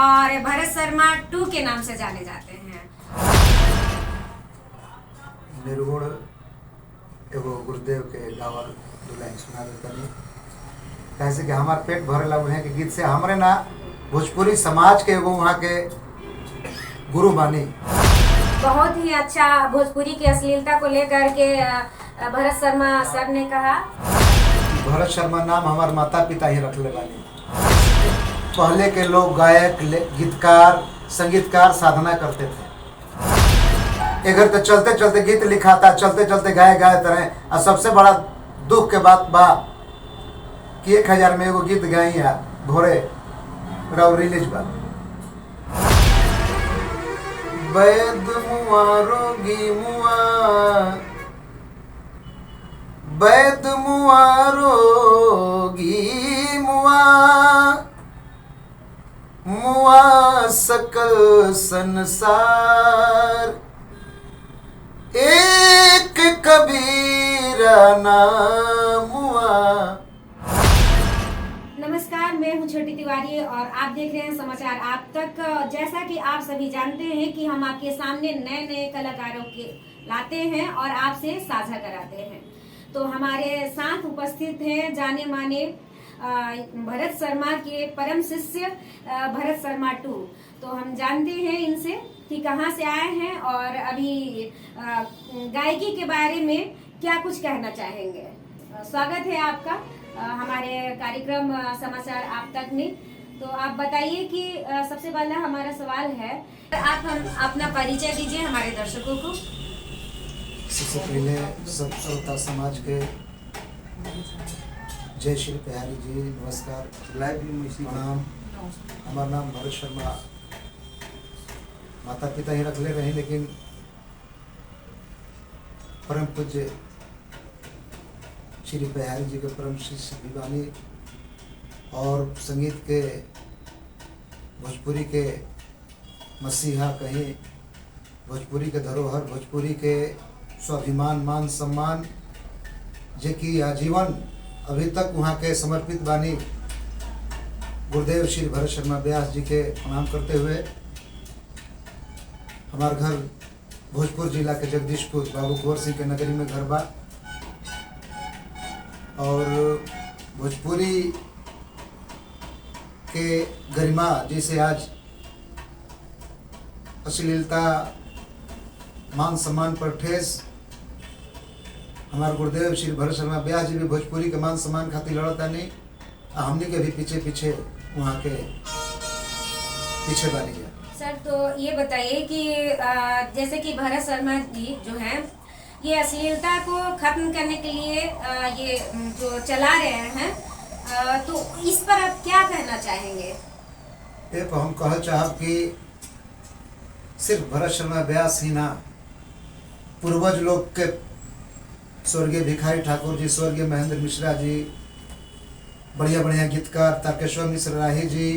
और भरत शर्मा 2 के नाम से जाने जाते हैं। निर्गुण एगो गुरुदेव के गावल दो लाइन सुना देता। कैसे कि हमार पेट भरेला उन्हें के गीत से हमरे ना भोजपुरी समाज के एगो वहाँ के गुरु बानी। बहुत ही अच्छा भोजपुरी की अश्लीलता को लेकर के भरत शर्मा सर ने कहा, भरत शर्मा नाम हमारे माता पिता ही रख ले बानी। पहले के लोग गायक, गीतकार, संगीतकार साधना करते थे। अगर तो चलते चलते गीत लिखा था, चलते चलते गाए तरह। और सबसे बड़ा दुख के बात बा कि 1000 में एगो गीत गाई या भोरे रव रिलीज बा। वैद मुआ रोगी मुआ, वैद मुआ रोगी मुआ, मुआ सकल संसार, एक कबीरा नाम हुआ। नमस्कार, मैं हूं छोटी तिवारी और आप देख रहे हैं समाचार आप तक। जैसा कि आप सभी जानते हैं कि हम आपके सामने नए नए कलाकारों के लाते हैं और आपसे साझा कराते हैं। तो हमारे साथ उपस्थित हैं जाने माने भरत शर्मा के परम शिष्य भरत शर्मा 2। तो हम जानते हैं इनसे कि कहाँ से आए हैं और अभी गायकी के बारे में क्या कुछ कहना चाहेंगे। स्वागत है आपका हमारे कार्यक्रम समाचार आप तक में। तो आप बताइए कि सबसे पहला हमारा सवाल है, आप हम अपना परिचय दीजिए हमारे दर्शकों को। सबसे पहले सब श्रोता समाज के जय श्री बिहारी जी, नमस्कार, प्रणाम। हमारा नाम भरत शर्मा, माता पिता ही रख ले रहे, लेकिन परम पूज्य श्री बिहारी जी के परम शिष्य दीवानी और संगीत के भोजपुरी के मसीहा कहीं, भोजपुरी के धरोहर, भोजपुरी के स्वाभिमान, मान सम्मान जे कि आजीवन अभी तक वहाँ के समर्पित बानी गुरुदेव श्री भरत शर्मा व्यास जी के प्रणाम करते हुए। हमार घर भोजपुर जिला के जगदीशपुर बाबू कुंवर सिंह के नगरी में घर बा और भोजपुरी के गरिमा जिसे आज अश्लीलता, मान सम्मान पर ठेस, हमारे गुरुदेव श्री भरत शर्मा व्यास जी भी भोजपुरी के मान सम्मान खातिर लड़ता नहीं, हमने के भी पीछे पीछे वहाँ के पीछे बानी गया। सर, तो ये बताइए कि जैसे कि भरत शर्मा जी जो हैं ये अश्लीलता को खत्म करने के लिए ये जो चला रहे हैं, तो इस पर आप क्या कहना चाहेंगे? एक हम कह चाहब कि सिर्फ भरत शर्मा व्यास ही ना, पूर्वज लोग के स्वर्गीय भिखारी ठाकुर जी, स्वर्गीय महेंद्र मिश्रा जी, बढ़िया बढ़िया गीतकार तारकेश्वर मिश्र राही जी,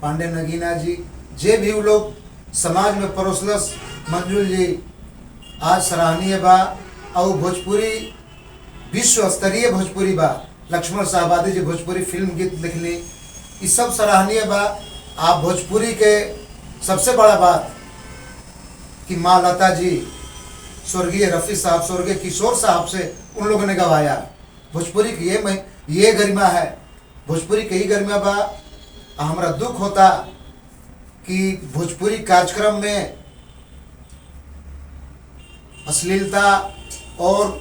पांडे नगीना जी, जे भी वो लोग समाज में परोसलस, मंजुल जी आज सराहनीय बा। और भोजपुरी विश्व स्तरीय भोजपुरी बा, लक्ष्मण साहबादी जी भोजपुरी फिल्म गीत लिखली, ये सब सराहनीय बा। आप भोजपुरी के सबसे बड़ा बात कि माँ लता जी, स्वर्गीय रफ़ी साहब, स्वर्गीय किशोर साहब से उन लोगों ने गवाया। भोजपुरी की ये गरिमा है, भोजपुरी के ही गरिमा बा। हमारा दुख होता कि भोजपुरी कार्यक्रम में अश्लीलता और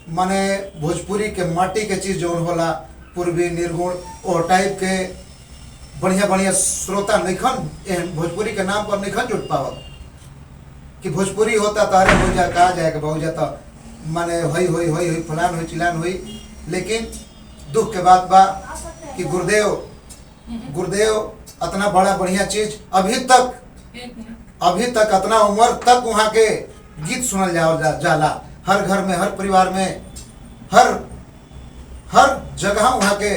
माने भोजपुरी के माटी के चीज़ जो होला, पूर्वी, निर्गुण और टाइप के बढ़िया बढ़िया श्रोता नइखन भोजपुरी के नाम पर नइखन जुट पावत कि भोजपुरी होता तो अरे हो जा, कहा जाएगा बहु जाता, माने होई फलान हुई चिलान हुई। लेकिन दुख के बात बा कि गुरुदेव इतना बड़ा बढ़िया चीज अभी तक इतना उम्र तक वहाँ के गीत सुनल जाला, हर घर में, हर परिवार में, हर जगह वहाँ के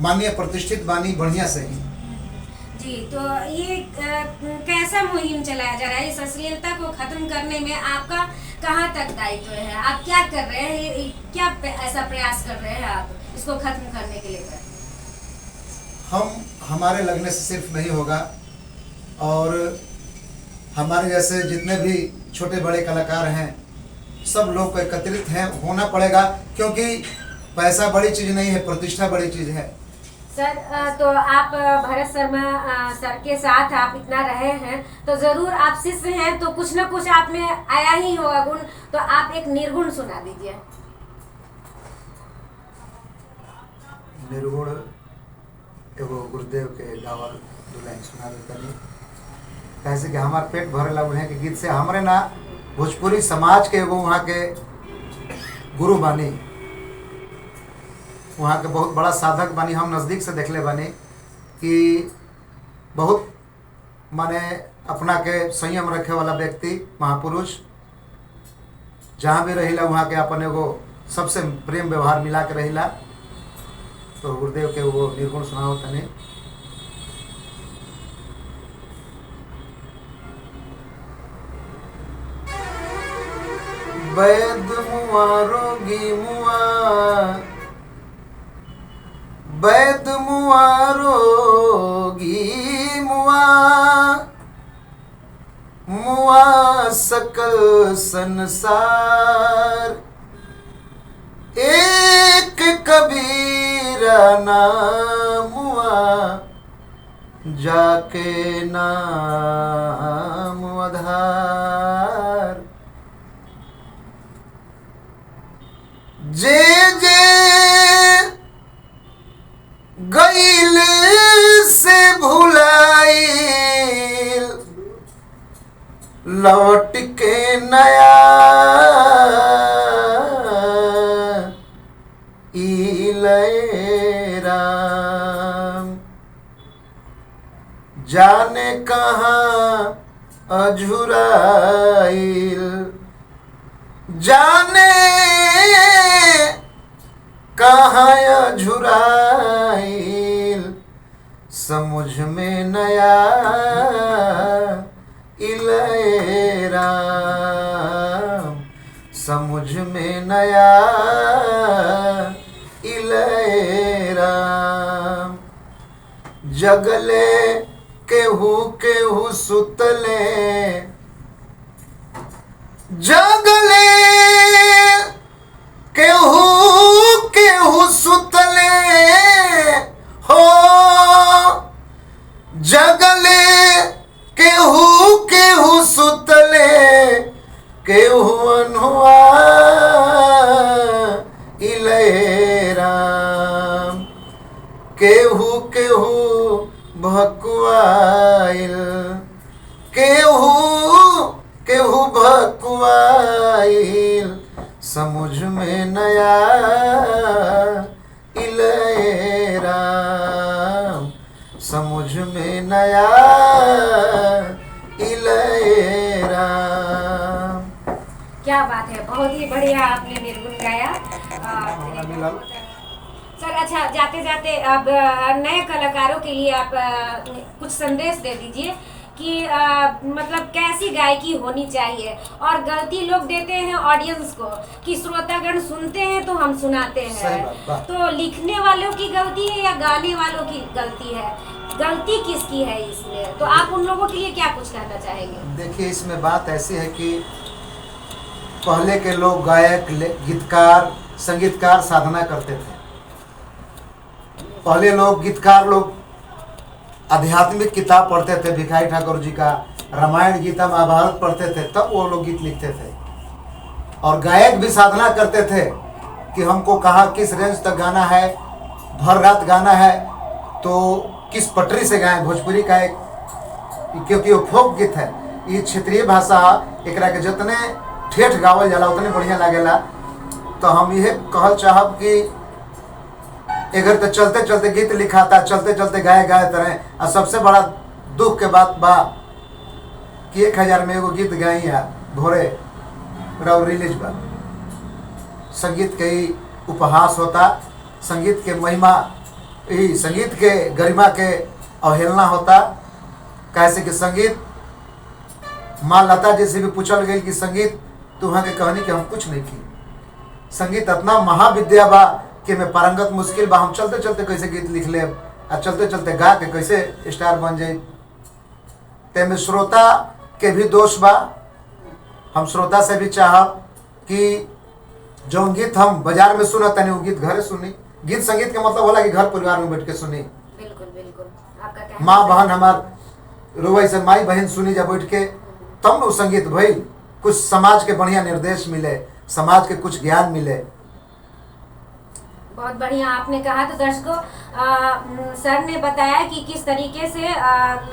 माननीय प्रतिष्ठित बानी बढ़िया से ही जी। तो ये कैसा मुहिम चलाया जा रहा है? इस अश्लीलता को खत्म करने में आपका कहाँ तक दायित्व है? आप क्या कर रहे हैं, क्या ऐसा प्रयास कर रहे हैं आप इसको खत्म करने के लिए? हमारे लगने से सिर्फ नहीं होगा, और हमारे जैसे जितने भी छोटे बड़े कलाकार हैं सब लोग को एकत्रित हैं होना पड़ेगा, क्योंकि पैसा बड़ी चीज़ नहीं है, प्रतिष्ठा बड़ी चीज़ है। सर तो आप भरत शर्मा सर के साथ आप इतना रहे हैं, तो जरूर आप शिष्य हैं, तो कुछ ना कुछ आप में आया ही होगा गुण, तो आप एक निर्गुण सुना दीजिए। निर्गुण एगो गुरुदेव के गावल दुलाइन सुना देता नहीं, कैसे कि हमारे पेट भरेला उन्हें के गीत से। हमारे ना भोजपुरी समाज के एगो वहाँ के गुरु बानी, वहाँ के बहुत बड़ा साधक बानी, हम नज़दीक से देखले बानी कि बहुत माने अपना के संयम रखे वाला व्यक्ति, महापुरुष, जहाँ भी रहिला वहाँ के अपन एगो सबसे प्रेम व्यवहार मिला के रहिला। तो गुरुदेव के वो निर्गुण सुनाओ तने। वैद मुआ रोगी मुआ, वैद मुआ रोगी मुआ, मुआ सकल संसार, एक कबीरा नाम हुआ, जाके नाम आधार। जे जे गईल से भुलाइल, लौट के नया राम, जाने कहाँ अझुराइल, जाने कहाँ अझुराइल, समझ में नया इले राम, समझ में नया इले राम। जगले केहू केहू सुतले, जगले केहू केहू सुतले हो, जगले केहू केहू सुतले, केहू अनहुआ इले राम, केहू केहू भकुआइल, केहू केहू भकुआइल, समझ में नया इले राम, समझ में नया इले राम। क्या बात है, बहुत ही बढ़िया आपने निर्गुण गाया। सर अच्छा, जाते जाते अब नए कलाकारों के लिए आप कुछ संदेश दे दीजिए कि मतलब कैसी गायकी होनी चाहिए, और गलती लोग देते हैं ऑडियंस को कि श्रोतागण सुनते हैं तो हम सुनाते हैं, तो लिखने वालों की गलती है या गाने वालों की गलती है, गलती किसकी है इसमें? तो आप उन लोगों के लिए क्या कुछ कहना चाहेंगे? देखिए, इसमें बात ऐसी है कि पहले के लोग गायक, गीतकार, संगीतकार साधना करते थे। पहले लोग गीतकार लोग आध्यात्मिक किताब पढ़ते थे, भिखारी ठाकुर जी का रामायण, गीता, महाभारत पढ़ते थे, तब वो लोग गीत लिखते थे। और गायक भी साधना करते थे कि हमको कहाँ किस रेंज तक गाना है, भर रात गाना है तो किस पटरी से गाएं। भोजपुरी का एक, क्योंकि वो फोक गीत है, ये क्षेत्रीय भाषा, एकरा के जितने ठेठ गावल जाला उतने बढ़िया लागेला। तो हम ये कहल चाहब कि अगर तो चलते चलते गीत लिखाता, चलते चलते गाए गाए तरह। और सबसे बड़ा दुख के बात बा कि 1000 में एगो गीत गाई है भोरे रव रिलीज बा। संगीत के ही उपहास होता, संगीत के महिमा, यही संगीत के गरिमा के अवहेलना होता। कैसे कि संगीत, माँ लता जी से भी पूछल गई कि संगीत तुम्हां के कहनी कि हम कुछ नहीं की, संगीत इतना महाविद्या बा कि मैं पारंगत मुश्किल बा, हम चलते चलते कैसे गीत लिख ले, आ चलते चलते गा के कैसे स्टार बन जाए। तेमें श्रोता के भी दोष बा। हम श्रोता से भी चाहब कि जो गीत हम बाजार में सुना तनी वो गीत घरे सुनी। गीत संगीत का मतलब होला कि घर परिवार में बैठ के सुनी। बिल्कुल बिल्कुल आपका कहना माँ बहन हमार रोवै से माई बहन सुनी जब बैठ के, तब वो संगीत भई कुछ समाज के बढ़िया निर्देश मिले, समाज के कुछ ज्ञान मिले। बहुत बढ़िया आपने कहा। तो दर्शकों, सर ने बताया कि किस तरीके से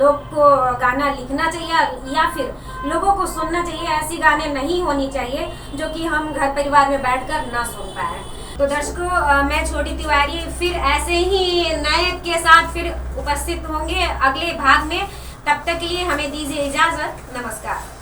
लोग को गाना लिखना चाहिए या फिर लोगों को सुनना चाहिए। ऐसी गाने नहीं होनी चाहिए जो कि हम घर परिवार में बैठकर ना सुन पाए। तो दर्शकों, मैं छोटी तिवारी फिर ऐसे ही नए के साथ फिर उपस्थित होंगे अगले भाग में। तब तक के लिए हमें दीजिए इजाजत। नमस्कार।